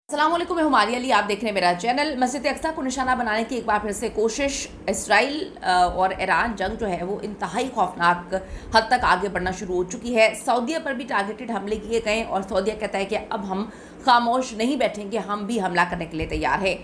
अस्सलाम वालेकुम, मैं हुमारी अली। आप देख रहे हैं मेरा चैनल। मस्जिद अक्सा को निशाना बनाने की एक बार फिर से कोशिश। इसराइल और ईरान जंग जो है वो इंतहाई खौफनाक हद तक आगे बढ़ना शुरू हो चुकी है। सऊदीया पर भी टारगेटेड हमले किए गए और सऊदीया कहता है कि अब हम खामोश नहीं बैठेंगे, हम भी हमला करने के लिए तैयार है।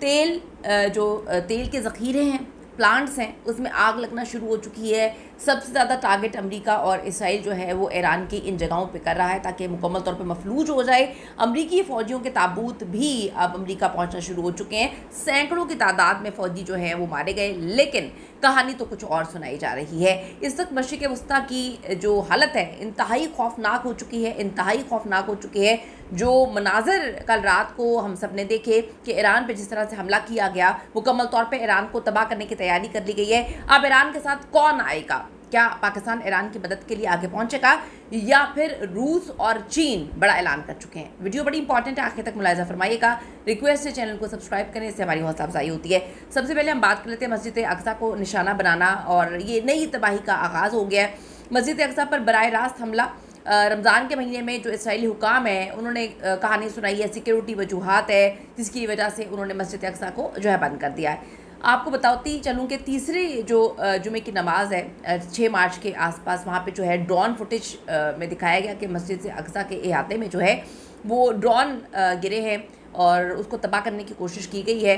तेल के ज़ख़ीरे हैं, प्लांट्स हैं, उसमें आग लगना शुरू हो चुकी है। सबसे ज़्यादा टारगेट अमेरिका और इसराइल जो है वो ईरान की इन जगहों पे कर रहा है ताकि मुकम्मल तौर पे मफलूज हो जाए। अमरीकी फ़ौजियों के ताबूत भी अब अमेरिका पहुंचना शुरू हो चुके हैं। सैकड़ों की तादाद में फ़ौजी जो हैं वो मारे गए, लेकिन कहानी तो कुछ और सुनाई जा रही है। इस वक्त मशरिक़ वस्ता की जो हालत है इंतहाई खौफनाक हो चुकी है, इंतहाई खौफनाक हो चुकी है। जो मनाज़र कल रात को हम सब ने देखे कि ईरान पे जिस तरह से हमला किया गया, मुकम्मल तौर पे ईरान को तबाह करने की तैयारी कर ली गई है। अब ईरान के साथ कौन आएगा? क्या पाकिस्तान ईरान की मदद के लिए आगे पहुंचेगा या फिर रूस और चीन बड़ा ऐलान कर चुके हैं? वीडियो बड़ी इंपॉर्टेंट है, आखिर तक मुलाहिजा फरमाइएगा। रिक्वेस्ट है चैनल को सब्सक्राइब करें, इससे हमारी हौसला अफजाई होती है। सबसे पहले हम बात कर लेते हैं मस्जिद अक्सा को निशाना बनाना, और ये नई तबाही का आगाज़ हो गया है। मस्जिद अक्सा पर बराह रास्त हमला रमज़ान के महीने में जो इसराइली हुकाम है उन्होंने कहानी सुनाई है, सिक्योरिटी वजूहात है जिसकी वजह से उन्होंने मस्जिद अक्सा को जो है बंद कर दिया है। आपको बताती चलूँ कि तीसरी जो जुमे की नमाज है 6 मार्च के आसपास, वहाँ पे जो है ड्रोन फुटेज में दिखाया गया कि मस्जिद से अक्सा के इहाते में जो है वो ड्रोन गिरे हैं और उसको तबाह करने की कोशिश की गई है।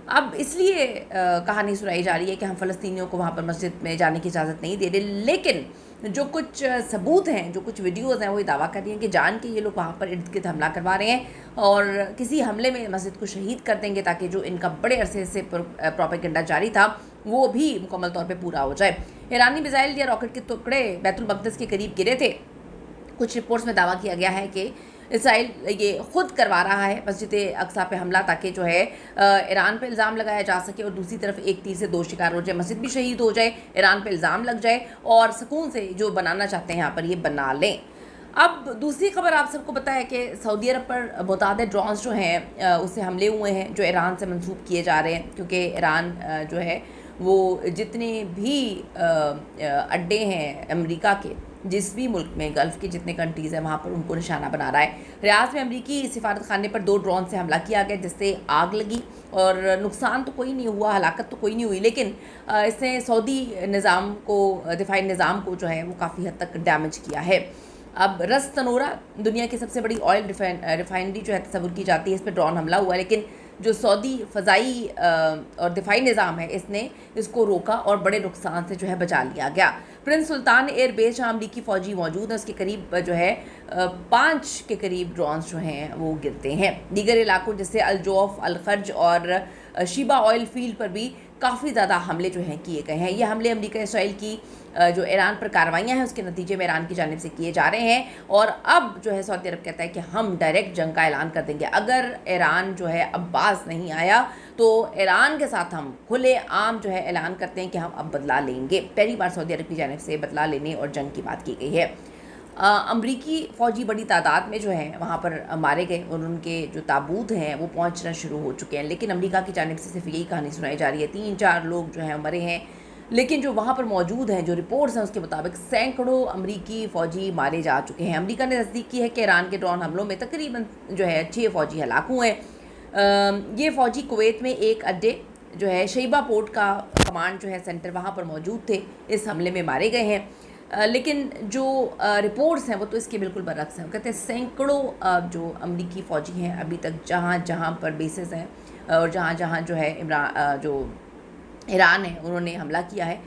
अब इसलिए कहानी सुनाई जा रही है कि हम फ़लस्तीनियों को वहाँ पर मस्जिद में जाने की इजाज़त नहीं दे रहे, लेकिन जो कुछ सबूत हैं, जो कुछ वीडियोज़ हैं, वो ये दावा कर रही हैं कि जान के ये लोग वहाँ पर इर्द गिर्द हमला करवा रहे हैं और किसी हमले में मस्जिद को शहीद कर देंगे ताकि जो इनका बड़े अरसे से प्रोपेगेंडा जारी था वो भी मुकम्मल तौर पर पूरा हो जाए। ईरानी मिसाइल या रॉकेट के टुकड़े बैतुल मक़दस के करीब गिरे थे। कुछ रिपोर्ट्स में दावा किया गया है कि इसराइल ये ख़ुद करवा रहा है मस्जिद अक्सा पे हमला ताकि जो है ईरान पे इल्ज़ाम लगाया जा सके और दूसरी तरफ एक तीर से दो शिकार हो जाए, मस्जिद भी शहीद हो जाए, ईरान पे इल्ज़ाम लग जाए और सुकून से जो बनाना चाहते हैं यहाँ पर ये बना लें। अब दूसरी खबर आप सबको पता है कि सऊदी अरब पर मुतादिद ड्रोन्स जो हैं उससे हमले हुए हैं जो ईरान से मंसूब किए जा रहे हैं, क्योंकि ईरान जो है वो जितने भी अड्डे हैं अमेरिका के, जिस भी मुल्क में गल्फ़ के जितने कंट्रीज़ हैं वहाँ पर उनको निशाना बना रहा है। रियाद में अमरीकी सिफारत खाने पर 2 ड्रोन से हमला किया गया जिससे आग लगी और नुकसान तो कोई नहीं हुआ, हलाकत तो कोई नहीं हुई, लेकिन इसने सऊदी निज़ाम को, दिफाई निज़ाम को जो है वो काफ़ी हद तक डैमेज किया है। अब रस तनोरा दुनिया की सबसे बड़ी ऑयल रिफाइनरी जो है तस्वुर की जाती है, इस पर ड्रोन हमला हुआ, लेकिन जो सऊदी फ़ज़ाई और दिफाई निज़ाम है इसने इसको रोका और बड़े नुकसान से जो है बचा लिया गया। प्रिंस सुल्तान एयरबेस जहाँ अमरीकी फ़ौजी मौजूद हैं उसके करीब जो है 5 के करीब ड्रोन्स जो हैं वो गिरते हैं। दीगर इलाकों जैसे अलजौफ, अलखर्ज और शीबा ऑयल फील्ड पर भी काफ़ी ज़्यादा हमले जो हैं किए गए हैं। ये हमले अमेरिका इसराइल की जो ईरान पर कार्रवाइयाँ हैं उसके नतीजे में ईरान की जानिब से किए जा रहे हैं और अब जो है सऊदी अरब कहता है कि हम डायरेक्ट जंग का ऐलान कर देंगे। अगर ईरान जो है अब बाज नहीं आया तो ईरान के साथ हम खुले आम जो है ऐलान करते हैं कि हम अब बदला लेंगे। पहली बार सऊदी अरब की जानिब से बदला लेने और जंग की बात की गई है। अमरीकी फ़ौजी बड़ी तादाद में जो है वहाँ पर मारे गए और उनके जो ताबूत हैं वो पहुँचना शुरू हो चुके हैं, लेकिन अमेरिका की जानिब से सिर्फ यही कहानी सुनाई जा रही है। 3-4 लोग जो हैं मरे हैं, लेकिन जो वहाँ पर मौजूद हैं, जो रिपोर्ट्स हैं उसके मुताबिक सैकड़ों अमरीकी फ़ौजी मारे जा चुके हैं। अमेरिका ने तस्दीक की है कि ईरान के ड्रोन हमलों में तकरीबन जो है 6 फ़ौजी हलाक हुए हैं। ये फ़ौजी कुवैत में एक अड्डे जो है शैबा पोर्ट का कमांड जो है सेंटर वहाँ पर मौजूद थे, इस हमले में मारे गए हैं। लेकिन जो रिपोर्ट्स हैं वो तो इसके बिल्कुल बरअक्स हैं। वो कहते हैं सैकड़ों जो अमरीकी फ़ौजी हैं अभी तक जहाँ जहाँ पर बेसिस हैं और जहाँ जहाँ जो है जो ईरान है उन्होंने हमला किया है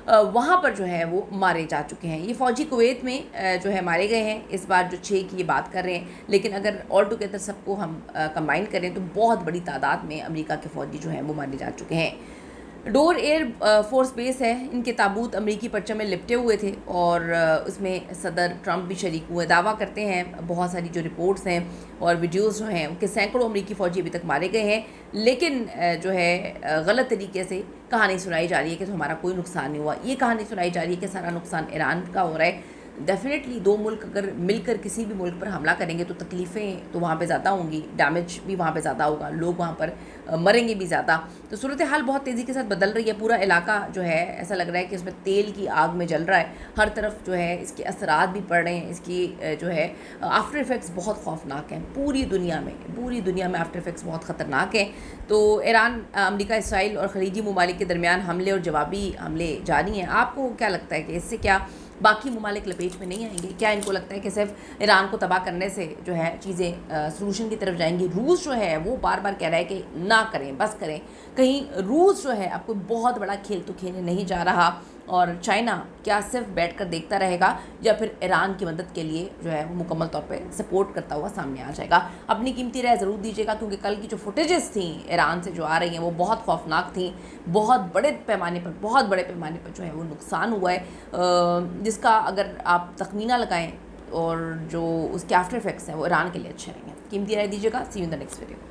वहाँ पर जो है वो मारे जा चुके हैं। ये फ़ौजी कुवैत में जो है मारे गए हैं। इस बार जो 6 की ये बात कर रहे हैं, लेकिन अगर ऑल टुगेदर सबको हम कंबाइन करें तो बहुत बड़ी तादाद में अमेरिका के फ़ौजी जो हैं वो मारे जा चुके हैं। डोर एयर फोर्स बेस है, इनके ताबूत अमरीकी परचम में लिपटे हुए थे और उसमें सदर ट्रंप भी शरीक हुए। दावा करते हैं बहुत सारी जो रिपोर्ट्स हैं और वीडियोस जो हैं उनके सैकड़ों अमरीकी फ़ौजी अभी तक मारे गए हैं, लेकिन जो है गलत तरीके से कहानी सुनाई जा रही है कि तो हमारा कोई नुकसान नहीं हुआ। ये कहानी सुनाई जा रही है कि सारा नुकसान ईरान का हो रहा है, डेफिनेटली दो मुल्क अगर मिलकर किसी भी मुल्क पर हमला करेंगे तो तकलीफ़ें तो वहाँ पे ज़्यादा होंगी, डैमेज भी वहाँ पे ज़्यादा होगा, लोग वहाँ पर मरेंगे भी ज़्यादा। तो सूरत हाल बहुत तेज़ी के साथ बदल रही है, पूरा इलाका जो है ऐसा लग रहा है कि उसमें तेल की आग में जल रहा है, हर तरफ जो है इसके असरात भी पड़ रहे हैं, इसकी जो है आफ्टर इफ़ेक्ट्स बहुत खौफनाक हैं पूरी दुनिया में आफ्टर इफ़ेक्ट्स बहुत ख़तरनाक हैं। तो ईरान, अमेरिका, इसराइल और ख़लीजी ममालिक के दरमियान हमले और जवाबी हमले जारी हैं। आपको क्या लगता है कि इससे क्या बाकी ममालिक लपेट में नहीं आएंगे? क्या इनको लगता है कि सिर्फ ईरान को तबाह करने से जो है चीज़ें सलूशन की तरफ जाएंगी? रूस जो है वो बार बार कह रहा है कि ना करें, बस करें। कहीं रूस जो है अब कोई बहुत बड़ा खेल तो खेलने नहीं जा रहा, और चाइना क्या सिर्फ बैठ कर देखता रहेगा या फिर ईरान की मदद के लिए जो है वो मुकम्मल तौर पे सपोर्ट करता हुआ सामने आ जाएगा? अपनी कीमती राय ज़रूर दीजिएगा, क्योंकि कल की जो फुटेजेस थी ईरान से जो आ रही हैं वो बहुत खौफनाक थी। बहुत बड़े पैमाने पर जो है वो नुकसान हुआ है, जिसका अगर आप तखमीना लगाएं और जो उसके आफ्टर इफेक्ट्स हैं वो ईरान के लिए अच्छे रहेंगे। कीमती राय दीजिएगा। See you in the next video.